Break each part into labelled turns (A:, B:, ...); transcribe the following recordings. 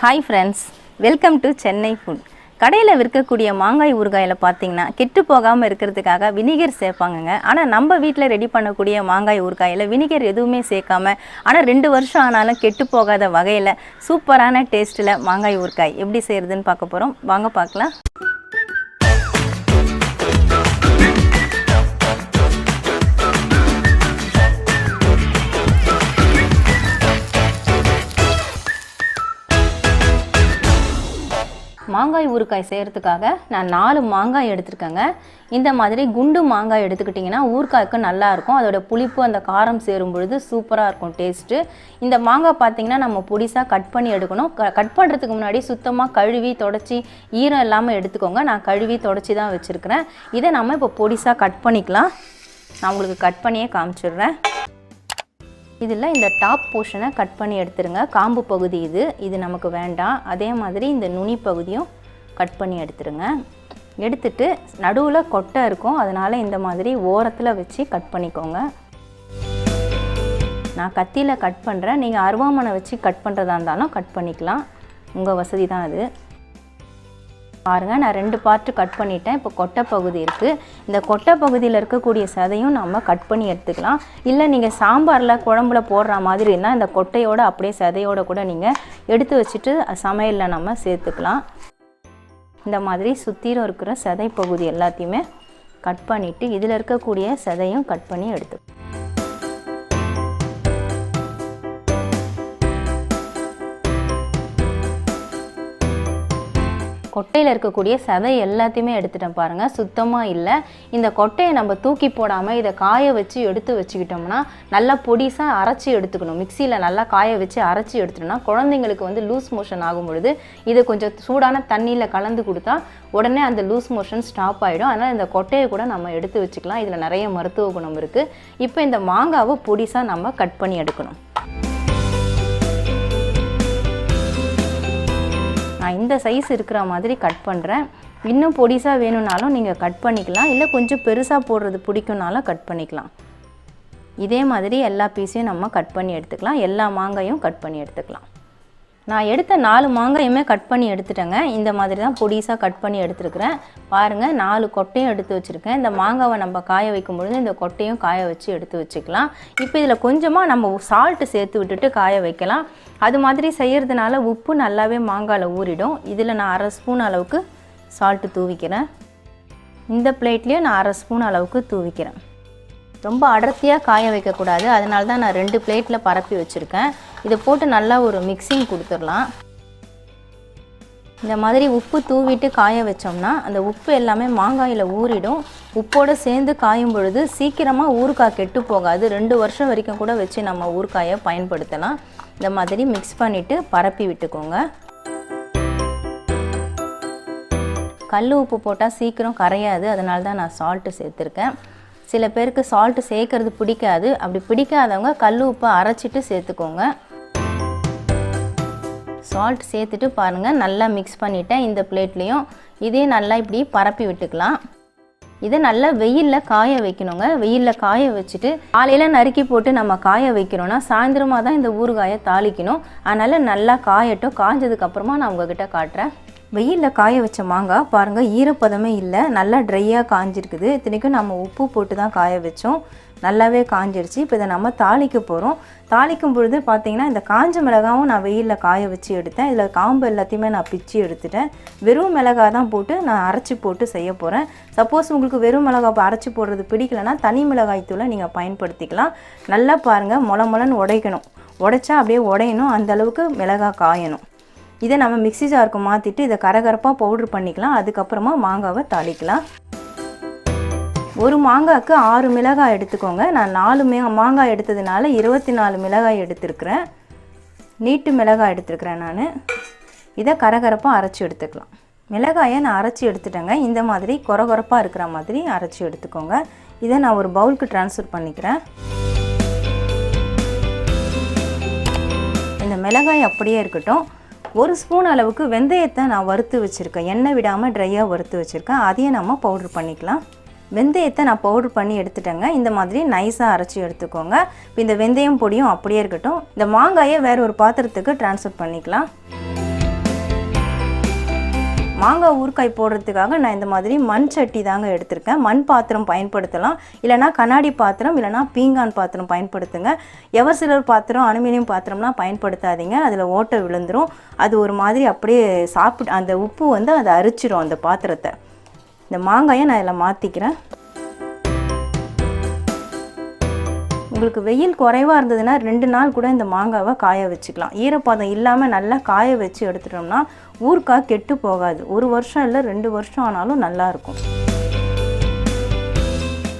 A: Hi friends, welcome to Chennai food. கடையில் விற்கக்கூடிய மாங்காய் ஊறுகாயில் பார்த்தீங்கன்னா கெட்டு போகாமல் இருக்கிறதுக்காக வினிகர் சேர்ப்பாங்கங்க. ஆனால் நம்ம வீட்டில் ரெடி பண்ணக்கூடிய மாங்காய் ஊறுகாயில் வினிகர் எதுவுமே சேர்க்காம ஆனால் 2 வருஷம் ஆனாலும் கெட்டு போகாத வகையில் சூப்பரான டேஸ்ட்டில் மாங்காய் ஊறுகாய் எப்படி செய்கிறதுன்னு பார்க்க போகிறோம். வாங்க பார்க்கலாம். மாங்காய் ஊறுகாய் செய்கிறதுக்காக நான் 4 மாங்காய் எடுத்துருக்கேங்க. இந்த மாதிரி குண்டு மாங்காய் எடுத்துக்கிட்டிங்கன்னா ஊறுகாய்க்கு நல்லாயிருக்கும். அதோட புளிப்பு அந்த காரம் சேரும் பொழுது சூப்பராக இருக்கும் டேஸ்ட்டு. இந்த மாங்காய் பார்த்திங்கன்னா நம்ம பொடிசாக கட் பண்ணி எடுக்கணும். கட் பண்ணுறதுக்கு முன்னாடி சுத்தமாக கழுவி தொடச்சி ஈரம் இல்லாமல் எடுத்துக்கோங்க. நான் கழுவி தொடச்சி தான் வச்சுருக்கிறேன். இதை நம்ம இப்போ பொடிசாக கட் பண்ணிக்கலாம். நான் உங்களுக்கு கட் பண்ணியே காமிச்சிடுறேன். இதில் இந்த டாப் போர்ஷனை கட் பண்ணி எடுத்துருங்க. காம்பு பகுதி இது நமக்கு வேண்டாம். அதே மாதிரி இந்த நுனி பகுதியும் கட் பண்ணி எடுத்துருங்க. எடுத்துட்டு நடுவில் கொட்டை இருக்கும், அதனால் இந்த மாதிரி ஓரத்தில் வச்சு கட் பண்ணிக்கோங்க. நான் கத்தியில் கட் பண்ணுறேன். நீங்கள் அருவாமனை வச்சு கட் பண்ணுறதா இருந்தாலும் கட் பண்ணிக்கலாம், உங்கள் வசதி தான் அது. பாருங்கள், நான் 2 பார்ட்டு கட் பண்ணிட்டேன். இப்போ கொட்டை பகுதி இருக்குது. இந்த கொட்டை பகுதியில் இருக்கக்கூடிய சதையும் நம்ம கட் பண்ணி எடுத்துக்கலாம். இல்லை நீங்கள் சாம்பாரில் குழம்புல போடுற மாதிரி இருந்தால் இந்த கொட்டையோடு அப்படியே சதையோடு கூட நீங்கள் எடுத்து வச்சுட்டு சமையலில் நம்ம சேர்த்துக்கலாம். இந்த மாதிரி சுற்றிலும் இருக்கிற சதை பகுதி எல்லாத்தையுமே கட் பண்ணிவிட்டு இதில் இருக்கக்கூடிய சதையும் கட் பண்ணி எடுத்துக்கலாம். கொட்டையில் இருக்கக்கூடிய சதை எல்லாத்தையுமே எடுத்துட்டேன் பாருங்கள், சுத்தமாக இல்லை. இந்த கொட்டையை நம்ம தூக்கி போடாமல் இதை காய வச்சு எடுத்து வச்சுக்கிட்டோம்னா நல்லா பொடிசாக அரைச்சி எடுத்துக்கணும். மிக்சியில் நல்லா காய வச்சு அரைச்சி எடுத்துட்டோம்னா குழந்தைங்களுக்கு லூஸ் மோஷன் ஆகும் பொழுது இதை கொஞ்சம் சூடான தண்ணியில் கலந்து கொடுத்தா உடனே அந்த லூஸ் மோஷன் ஸ்டாப் ஆகிடும். அதனால் இந்த கொட்டையை கூட நம்ம எடுத்து வச்சுக்கலாம். இதில் நிறைய மருத்துவ குணம் இருக்குது. இப்போ இந்த மாங்காவை பொடிசாக நம்ம கட் பண்ணி எடுக்கணும். நான் இந்த சைஸ் இருக்கிற மாதிரி கட் பண்ணுறேன். இன்னும் பொடிசாக வேணும்னாலும் நீங்கள் கட் பண்ணிக்கலாம். இல்லை கொஞ்சம் பெருசாக போடுறது பிடிக்கும்னாலும் கட் பண்ணிக்கலாம். இதே மாதிரி எல்லா பீஸையும் நம்ம கட் பண்ணி எடுத்துக்கலாம். எல்லா மாங்காயும் கட் பண்ணி எடுத்துக்கலாம். நான் எடுத்த 4 மாங்காயுமே கட் பண்ணி எடுத்துட்டேங்க. இந்த மாதிரி தான் பொடிசாக கட் பண்ணி எடுத்துருக்கிறேன். பாருங்கள், 4 கொட்டையும் எடுத்து வச்சுருக்கேன். இந்த மாங்காவை நம்ம காய வைக்கும் பொழுது இந்த கொட்டையும் காய வச்சு எடுத்து வச்சுக்கலாம். இப்போ இதில் கொஞ்சமாக நம்ம சால்ட்டு சேர்த்து விட்டுட்டு காய வைக்கலாம். அது மாதிரி செய்கிறதுனால உப்பு நல்லாவே மாங்காயில் ஊறிடும். இதில் நான் 1/2 ஸ்பூன் அளவுக்கு சால்ட்டு தூவிக்கிறேன். இந்த பிளேட்லேயும் நான் 1/2 ஸ்பூன் அளவுக்கு தூவிக்கிறேன். ரொம்ப அடர்த்தியாக காய வைக்கக்கூடாது, அதனால தான் நான் 2 பிளேட்டில் பரப்பி வச்சுருக்கேன். இதை போட்டு நல்லா ஒரு மிக்சிங் கொடுத்துடலாம். இந்த மாதிரி உப்பு தூவிட்டு காய வச்சோம்னா அந்த உப்பு எல்லாமே மாங்காயில் ஊறிடும். உப்போடு சேர்ந்து காயும் பொழுது சீக்கிரமாக ஊறுகாய் கெட்டு போகாது. 2 வருஷம் வரைக்கும் கூட வச்சு நம்ம ஊறுகாயை பயன்படுத்தலாம். இந்த மாதிரி மிக்ஸ் பண்ணிவிட்டு பரப்பி விட்டுக்கோங்க. கல் உப்பு போட்டால் சீக்கிரம் கரையாது, அதனால தான் நான் சால்ட்டு சேர்த்துருக்கேன். சில பேருக்கு சால்ட்டு சேர்க்கறது பிடிக்காது. அப்படி பிடிக்காதவங்க கல் உப்பை அரைச்சிட்டு சேர்த்துக்கோங்க. சால்ட் சேர்த்துட்டு பாருங்கள், நல்லா மிக்ஸ் பண்ணிவிட்டேன். இந்த பிளேட்லேயும் இதே நல்லா இப்படி பரப்பி விட்டுக்கலாம். இதை நல்லா வெயிலில் காய வைக்கணுங்க. வெயிலில் காய வச்சுட்டு காலையில் நறுக்கி போட்டு நம்ம காய வைக்கிறோன்னா சாயந்தரமாக தான் இந்த ஊறுகாயை தாளிக்கணும். அதனால் நல்லா காயட்டும். காய்ஞ்சதுக்கப்புறமா நான் உங்ககிட்ட காட்டுறேன். வெயிலில் காய வச்ச மாங்காய் பாருங்கள், ஈரப்பதமே இல்லை, நல்லா ட்ரையாக காஞ்சிருக்குது. இத்தனைக்கும் நம்ம உப்பு போட்டு தான் காய வச்சோம். நல்லாவே காஞ்சிருச்சு. இப்போ இதை நம்ம தாளிக்க போகிறோம். தாளிக்கும் பொழுது பார்த்திங்கன்னா இந்த காஞ்ச மிளகாவும் நான் வெயிலில் காய வச்சு எடுத்தேன். இதில் காம்பு எல்லாத்தையுமே நான் பிச்சு எடுத்துட்டேன். வெறும் மிளகாய் தான் போட்டு நான் அரைச்சி போட்டு செய்ய போகிறேன். சப்போஸ் உங்களுக்கு வெறும் மிளகாய் அரைச்சி போடுறது பிடிக்கலன்னா தனி மிளகாய் தூளை நீங்கள் பயன்படுத்திக்கலாம். நல்லா பாருங்கள், மொளன்னு உடைக்கணும். உடைச்சா அப்படியே உடையணும், அந்தளவுக்கு மிளகாய் காயணும். இதை நம்ம மிக்ஸி ஜாருக்கு மாற்றிட்டு இதை கரகரப்பாக பவுட்ரு பண்ணிக்கலாம். அதுக்கப்புறமா மாங்காவை தாளிக்கலாம். ஒரு மாங்காய்க்கு 6 மிளகாய் எடுத்துக்கோங்க. நான் 4 மாங்காய் எடுத்ததுனால 24 மிளகாய் எடுத்துருக்கிறேன். நீட்டு மிளகாய் எடுத்துருக்கிறேன் நான். இதை கரகரப்பாக அரைச்சி எடுத்துக்கலாம். மிளகாயை நான் அரைச்சி எடுத்துட்டேங்க. இந்த மாதிரி கொரகொரப்பாக இருக்கிற மாதிரி அரைச்சி எடுத்துக்கோங்க. இதை நான் ஒரு பவுலுக்கு ட்ரான்ஸ்ஃபர் பண்ணிக்கிறேன். இந்த மிளகாய் அப்படியே இருக்கட்டும். 1 ஸ்பூன் அளவுக்கு வெந்தயத்தை நான் வறுத்து வச்சுருக்கேன். எண்ணெய் விடாமல் ட்ரையாக வறுத்து வச்சுருக்கேன். அதையும் நம்ம பவுட்ரு பண்ணிக்கலாம். வெந்தயத்தை நான் பவுட்ரு பண்ணி எடுத்துட்டேங்க. இந்த மாதிரி நைஸாக அரைச்சி எடுத்துக்கோங்க. இப்போ இந்த வெந்தயம் பொடியும் அப்படியே இருக்கட்டும். இந்த மாங்காயை வேறு ஒரு பாத்திரத்துக்கு ட்ரான்ஸ்ஃபர் பண்ணிக்கலாம். மாங்காய் ஊறுகாய் போடுறதுக்காக நான் இந்த மாதிரி மண் சட்டி தாங்க எடுத்திருக்கேன். மண் பாத்திரம் பயன்படுத்தலாம், இல்லைனா கண்ணாடி பாத்திரம், இல்லைனா பீங்கான் பாத்திரம் பயன்படுத்துங்க. எவர்சிலர் பாத்திரம், அலுமினியம் பாத்திரம்லாம் பயன்படுத்தாதீங்க, அதில் ஓட்டை விழுந்துடும். அது ஒரு மாதிரி அப்படியே சாப்பிட்டு அந்த உப்பு வந்து அதை அரிச்சிடும் அந்த பாத்திரத்தை. இந்த மாங்காயை நான் இதில் மாற்றிக்கிறேன். உங்களுக்கு வெயில் குறைவாக இருந்ததுன்னா 2 நாள் கூட இந்த மாங்காவை காய வச்சுக்கலாம். ஈரப்பதம் இல்லாமல் நல்லா காய வச்சு எடுத்துட்டோம்னா ஊறுகாய் கெட்டு போகாது. 1 வருஷம் இல்லை 2 வருஷம் ஆனாலும் நல்லாயிருக்கும்.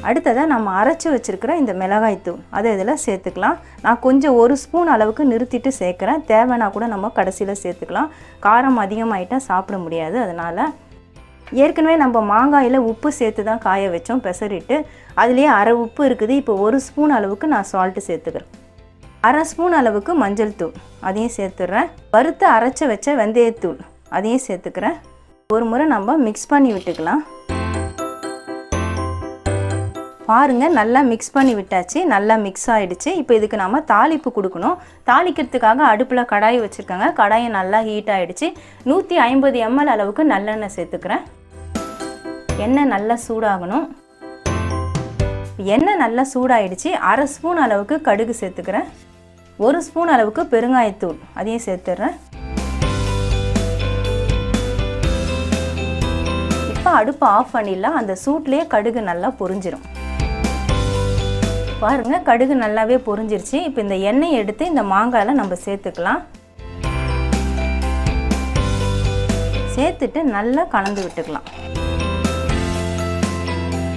A: அடுத்ததாக நம்ம அரைச்சி வச்சுருக்கிற இந்த மிளகாய்த்தூள் அதை இதில் சேர்த்துக்கலாம். நான் கொஞ்சம் 1 ஸ்பூன் அளவுக்கு நிறுத்திட்டு சேர்க்குறேன். தேவைன்னா கூட நம்ம கடைசியில் சேர்த்துக்கலாம். காரம் அதிகமாகிட்டால் சாப்பிட முடியாது. அதனால் ஏற்கனவே நம்ம மாங்காயில் உப்பு சேர்த்து தான் காய வச்சோம் பெசரிட்டு. அதுலேயே அரை உப்பு இருக்குது. இப்போ 1 ஸ்பூன் அளவுக்கு நான் சால்ட்டு சேர்த்துக்கிறேன். அரை ஸ்பூன் அளவுக்கு மஞ்சள் தூள் அதையும் சேர்த்துடுறேன். வறுத்து அரைச்சி வச்ச வெந்தயத்தூள் அதையும் சேர்த்துக்கிறேன். ஒரு முறை நம்ம மிக்ஸ் பண்ணி விட்டுக்கலாம். பாருங்கள், நல்லா மிக்ஸ் பண்ணி விட்டாச்சு. நல்லா மிக்ஸ் ஆகிடுச்சு. இப்போ இதுக்கு நம்ம தாளிப்பு கொடுக்கணும். தாளிக்கிறதுக்காக அடுப்பில் கடாய் வச்சுருக்காங்க. கடாயை நல்லா ஹீட் ஆகிடுச்சு. 150 ml அளவுக்கு நல்லெண்ணெய் சேர்த்துக்கிறேன். எண்ணெய் நல்லா சூடாகணும். எண்ணெய் நல்லா சூடாகிடுச்சு. அரை ஸ்பூன் அளவுக்கு கடுகு சேர்த்துக்கிறேன். 1 ஸ்பூன் அளவுக்கு பெருங்காயத்தூள் அதையும் சேர்த்துடுறேன். இப்போ அடுப்பு ஆஃப் பண்ணிடலாம். அந்த சூட்லேயே கடுகு நல்லா பொரிஞ்சிடும். பாருங்கள், கடுகு நல்லாவே பொரிஞ்சிருச்சு. இப்போ இந்த எண்ணெயை எடுத்து இந்த மாங்காயில் நம்ம சேர்த்துக்கலாம். சேர்த்துட்டு நல்லா கலந்து விட்டுக்கலாம்.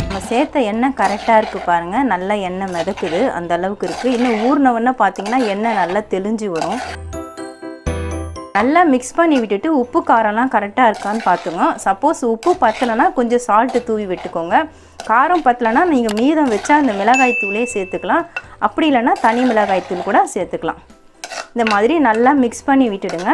A: நம்ம சேர்த்த எண்ணெய் கரெக்டாக இருக்குது பாருங்கள். நல்லா எண்ணெய் மிதக்குது, அந்த அளவுக்கு இருக்குது. இன்னும் ஊறினவொன்னே பார்த்தீங்கன்னா எண்ணெய் நல்லா தெளிஞ்சு வரும். நல்லா மிக்ஸ் பண்ணி விட்டுட்டு உப்பு காரம்லாம் கரெக்டாக இருக்கான்னு பார்த்துங்க. சப்போஸ் உப்பு பத்தலைன்னா கொஞ்சம் சால்ட்டு தூவி விட்டுக்கோங்க. காரம் பத்தலைன்னா நீங்கள் மீதம் வச்சா அந்த மிளகாய் தூளே சேர்த்துக்கலாம். அப்படி இல்லைன்னா தனி மிளகாய் தூள் கூட சேர்த்துக்கலாம். இந்த மாதிரி நல்லா மிக்ஸ் பண்ணி விட்டுடுங்க.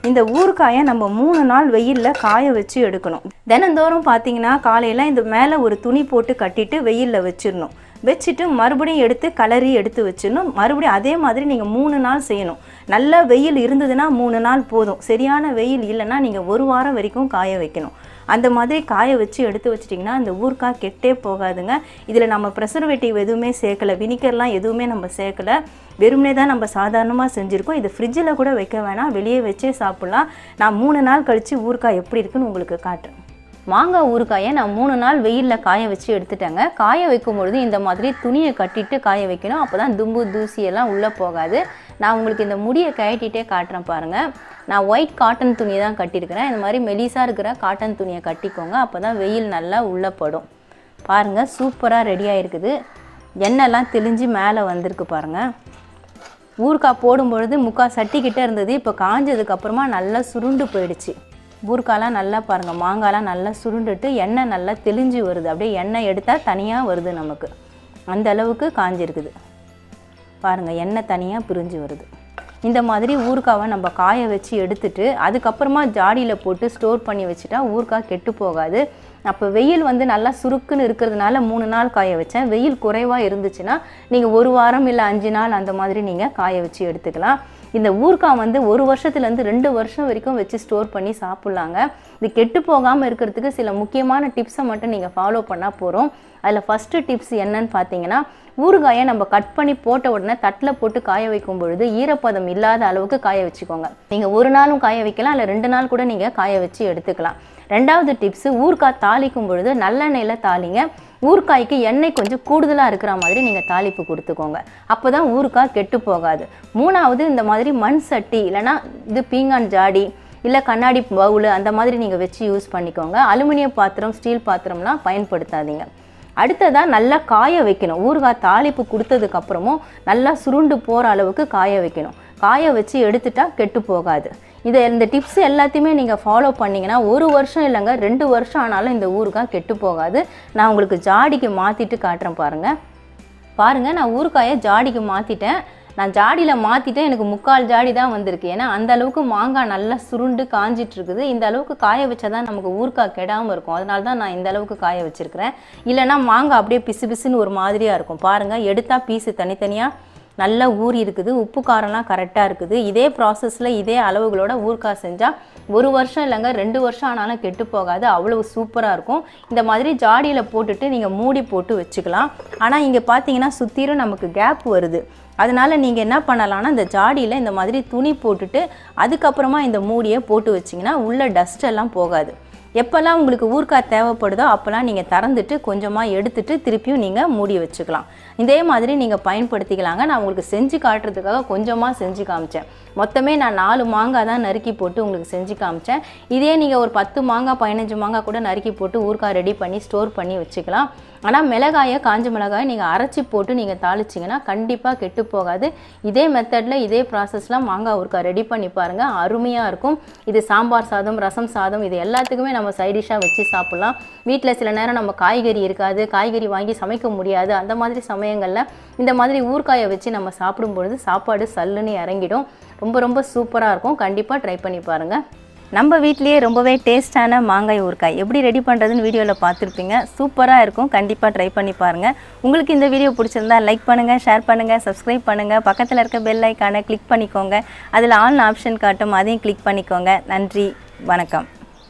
A: இந்த ஊறுகாயை நம்ம 3 நாள் வெயிலில் காய வச்சு எடுக்கணும். தினந்தோறும் பார்த்தீங்கன்னா காலையில் இந்த மேலே ஒரு துணி போட்டு கட்டிட்டு வெயிலில் வச்சிடணும். வச்சுட்டு மறுபடியும் எடுத்து கலரி எடுத்து வச்சிடணும். மறுபடியும் அதே மாதிரி நீங்கள் 3 நாள் செய்யணும். நல்ல வெயில் இருந்ததுன்னா 3 நாள் போதும். சரியான வெயில் இல்லைன்னா நீங்கள் 1 வாரம் வரைக்கும் காய வைக்கணும். அந்த மாதிரி காய வச்சு எடுத்து வச்சிட்டிங்கன்னா இந்த ஊறுகாய் கெட்டே போகாதுங்க. இதில் நம்ம ப்ரெசர்வேட்டிவ் எதுவுமே சேர்க்கலை, வினிகர்லாம் எதுவுமே நம்ம சேர்க்கலை. வெறுமனே தான் நம்ம சாதாரணமாக செஞ்சுருக்கோம். இது ஃப்ரிட்ஜில் கூட வைக்க வேணாம், வெளியே வச்சே சாப்பிட்லாம். நான் 3 நாள் கழித்து ஊறுகாய் எப்படி இருக்குன்னு உங்களுக்கு காட்டுறேன். மாங்காய் ஊறுகாயை நான் 3 நாள் வெயிலில் காய வச்சு எடுத்துட்டேங்க. காய வைக்கும்பொழுது இந்த மாதிரி துணியை கட்டிட்டு காய வைக்கணும். அப்போ தான் தும்பு தூசியெல்லாம் உள்ளே போகாது. நான் உங்களுக்கு இந்த முடியை கட்டிகிட்டே காட்டுறேன் பாருங்கள். நான் ஒயிட் காட்டன் துணியை தான் கட்டியிருக்கிறேன். இந்த மாதிரி மெலிசாக இருக்கிற காட்டன் துணியை கட்டிக்கோங்க. அப்போ தான் வெயில் நல்லா உள்ளே படும். பாருங்கள், சூப்பராக ரெடியாக இருக்குது. எண்ணெய்லாம் தெளிஞ்சு மேலே வந்திருக்கு பாருங்கள். ஊறுகாய் போடும்பொழுது முக்கால் சட்டிக்கிட்டே இருந்தது. இப்போ காஞ்சதுக்கப்புறமா நல்லா சுருண்டு போயிடுச்சு. ஊறுகாயெலாம் நல்லா பாருங்கள், மாங்காயெலாம் நல்லா சுருண்டுட்டு எண்ணெய் நல்லா தெளிஞ்சு வருது. அப்படியே எண்ணெய் எடுத்தால் தனியாக வருது நமக்கு. அந்த அளவுக்கு காஞ்சிருக்குது பாருங்கள், எண்ணெய் தனியாக பிரிஞ்சு வருது. இந்த மாதிரி ஊறுகாவை நம்ம காய வச்சு எடுத்துட்டு அதுக்கப்புறமா ஜாடியில் போட்டு ஸ்டோர் பண்ணி வச்சுட்டா ஊறுகாய் கெட்டு போகாது. அப்போ வெயில் வந்து நல்லா சுருக்குன்னு இருக்கிறதுனால 3 நாள் காய வச்சேன். வெயில் குறைவாக இருந்துச்சுன்னா நீங்கள் 1 வாரம் இல்லை 5 நாள் அந்த மாதிரி நீங்கள் காய வச்சு எடுத்துக்கலாம். இந்த ஊறுகாய் வந்து 1 வருஷத்துலேருந்து 2 வருஷம் வரைக்கும் வச்சு ஸ்டோர் பண்ணி சாப்பிட்லாங்க. இது கெட்டு போகாமல் இருக்கிறதுக்கு சில முக்கியமான டிப்ஸை மட்டும் நீங்கள் ஃபாலோ பண்ணால் போகிறோம். அதில் ஃபஸ்ட்டு டிப்ஸ் என்னன்னு பார்த்தீங்கன்னா, ஊறுகாயை நம்ம கட் பண்ணி போட்ட உடனே தட்டில் போட்டு காய வைக்கும் பொழுது ஈரப்பதம் இல்லாத அளவுக்கு காய வச்சுக்கோங்க. நீங்கள் 1 நாளும் காய வைக்கலாம், இல்லை 2 நாள் கூட நீங்கள் காய வச்சு எடுத்துக்கலாம். 2வது டிப்ஸு, ஊறுகாய் தாளிக்கும் பொழுது நல்லெண்ணெயில் தாளிங்க. ஊறுகாய்க்கு எண்ணெய் கொஞ்சம் கூடுதலாக இருக்கிற மாதிரி நீங்கள் தாளிப்பு கொடுத்துக்கோங்க. அப்போ தான் ஊறுகாய் கெட்டு போகாது. 3வது, இந்த மாதிரி மண் சட்டி இல்லைனா இது பீங்கான் ஜாடி இல்லை கண்ணாடி பவுல் அந்த மாதிரி நீங்கள் வச்சு யூஸ் பண்ணிக்கோங்க. அலுமினியம் பாத்திரம், ஸ்டீல் பாத்திரம்லாம் பயன்படுத்தாதீங்க. அடுத்ததாக நல்லா காய வைக்கணும். ஊறுகாய் தாளிப்பு கொடுத்ததுக்கப்புறமும் நல்லா சுருண்டு போகிற அளவுக்கு காய வைக்கணும். காய வச்சு எடுத்துட்டா கெட்டு போகாது. இந்த டிப்ஸ் எல்லாத்தையுமே நீங்கள் ஃபாலோ பண்ணிங்கன்னா 1 வருஷம் இல்லைங்க 2 வருஷம் ஆனாலும் இந்த ஊறுகாய் கெட்டு போகாது. நான் உங்களுக்கு ஜாடிக்கு மாற்றிட்டு காட்டுறேன் பாருங்கள். நான் ஊறுகாயை ஜாடிக்கு மாற்றிட்டேன். நான் ஜாடியில் மாற்றிட்டேன். எனக்கு 3/4 ஜாடி தான் வந்திருக்கு. ஏன்னா அந்த அளவுக்கு மாங்காய் நல்லா சுருண்டு காஞ்சிட்டு இருக்குது. இந்த அளவுக்கு காய வச்சா தான் நமக்கு ஊறுகாய் கெடாமல் இருக்கும். அதனால தான் நான் இந்த அளவுக்கு காய வச்சுருக்கிறேன். இல்லைனா மாங்காய் அப்படியே பிசு பிசுன்னு ஒரு மாதிரியாக இருக்கும். பாருங்கள், எடுத்தால் பீஸு தனித்தனியாக நல்லா ஊறி இருக்குது, உப்பு காரம்லாம் கரெக்டாக இருக்குது. இதே ப்ராசஸில் இதே அளவுகளோட ஊறுகாய் செஞ்சால் 1 வருஷம் இல்லைங்க 2 வருஷம் ஆனாலும் கெட்டு போகாது, அவ்வளவு சூப்பராக இருக்கும். இந்த மாதிரி ஜாடியில் போட்டுட்டு நீங்கள் மூடி போட்டு வச்சுக்கலாம். ஆனால் இங்கே பார்த்தீங்கன்னா சுற்றிலும் நமக்கு கேப் வருது. அதனால் நீங்கள் என்ன பண்ணலான்னா இந்த ஜாடியில் இந்த மாதிரி துணி போட்டுட்டு அதுக்கப்புறமா இந்த மூடியை போட்டு வச்சிங்கன்னா உள்ள டஸ்ட் எல்லாம் போகாது. எப்போல்லாம் உங்களுக்கு ஊறுகாய் தேவைப்படுதோ அப்போல்லாம் நீங்கள் திறந்துட்டு கொஞ்சமாக எடுத்துட்டு திருப்பியும் நீங்கள் மூடி வச்சுக்கலாம். இதே மாதிரி நீங்கள் பயன்படுத்திக்கலாங்க. நான் உங்களுக்கு செஞ்சு காட்டுறதுக்காக கொஞ்சமாக செஞ்சு காமிச்சேன். மொத்தமே நான் 4 மாங்காய் தான் நறுக்கி போட்டு உங்களுக்கு செஞ்சு காமிச்சேன். இதே நீங்கள் ஒரு 10 மாங்காய் 15 மாங்காய் கூட நறுக்கி போட்டு ஊறுகாய் ரெடி பண்ணி ஸ்டோர் பண்ணி வச்சுக்கலாம். ஆனால் மிளகாயை காஞ்ச மிளகாயை நீங்கள் அரைச்சி போட்டு நீங்கள் தாளிச்சிங்கன்னா கண்டிப்பாக கெட்டு போகாது. இதே மெத்தடில் இதே ப்ராசஸில் மாங்காய் ஊறுகாய் ரெடி பண்ணி பாருங்கள், அருமையாக இருக்கும். இது சாம்பார் சாதம், ரசம் சாதம், இது எல்லாத்துக்குமே நம்ம சைடிஷாக வச்சு சாப்பிட்லாம். வீட்டில் சில நேரம் நம்ம காய்கறி இருக்காது, காய்கறி வாங்கி சமைக்க முடியாது, அந்த மாதிரி சமயங்களில் இந்த மாதிரி ஊறுகாயை வச்சு நம்ம சாப்பிடும்பொழுது சாப்பாடு சல்லுன்னு இறங்கிடும். ரொம்ப ரொம்ப சூப்பராக இருக்கும். கண்டிப்பாக ட்ரை பண்ணி பாருங்கள். நம்ம வீட்லேயே ரொம்பவே டேஸ்டான மாங்காய் ஊறுகாய் எப்படி ரெடி பண்ணுறதுன்னு வீடியோவில் பார்த்துருப்பீங்க. சூப்பராக இருக்கும். கண்டிப்பாக ட்ரை பண்ணி பாருங்கள். உங்களுக்கு இந்த வீடியோ பிடிச்சிருந்தா லைக் பண்ணுங்கள், ஷேர் பண்ணுங்கள், சப்ஸ்கிரைப் பண்ணுங்கள். பக்கத்தில் இருக்க பெல் ஐக்கானை கிளிக் பண்ணிக்கோங்க. அதில் ஆல் ஆப்ஷன் காட்டும், அதையும் கிளிக் பண்ணிக்கோங்க. நன்றி, வணக்கம்.